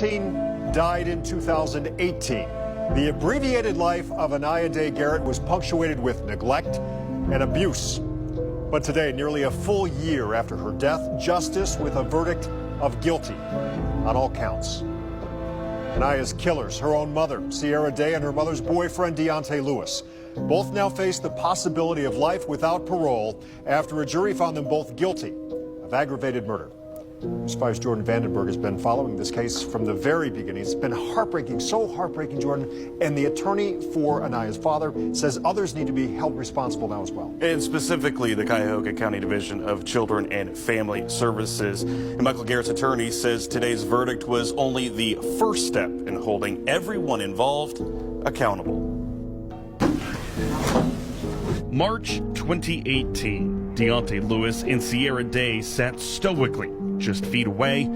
2016, died in 2018. The abbreviated life of Anaya Day Garrett was punctuated with neglect and abuse. But today, nearly a full year after her death, justice with a verdict of guilty on all counts. Anaya's killers, her own mother, Sierra Day, and her mother's boyfriend, Deontay Lewis, both now face the possibility of life without parole after a jury found them both guilty of aggravated murder. News 5's Jordan Vandenberg has been following this case from the very beginning. It's been heartbreaking, so heartbreaking, Jordan. And the attorney for Anaya's father says others need to be held responsible now as well. And specifically, the Cuyahoga County Division of Children and Family Services. And Michael Garrett's attorney says today's verdict was only the first step in holding everyone involved accountable. March 2018, Deontay Lewis and Sierra Day sat stoically just feet away.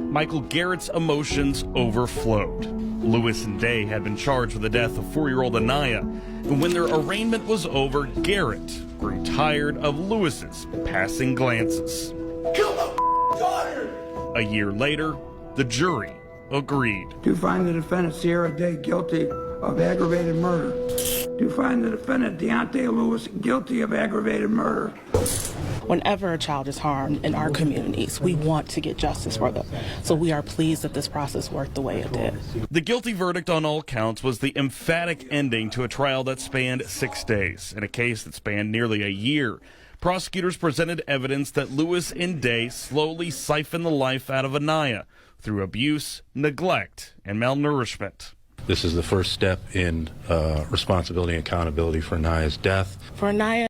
Michael Garrett's emotions overflowed. Lewis and Day had been charged with the death of 4-year-old Anaya, and when their arraignment was over, Garrett grew tired of Lewis's passing glances. Kill my daughter! A year later, the jury agreed. To find the defendant Sierra Day guilty of aggravated murder. To find the defendant Deontay Lewis guilty of aggravated murder. Whenever a child is harmed in our communities, we want to get justice for them. So we are pleased that this process worked the way it did. The guilty verdict on all counts was the emphatic ending to a trial that spanned 6 days, in a case that spanned nearly a year. Prosecutors presented evidence that Lewis and Day slowly siphoned the life out of Anaya through abuse, neglect, and malnourishment. This is the first step in responsibility and accountability for Anaya's death. For Anaya,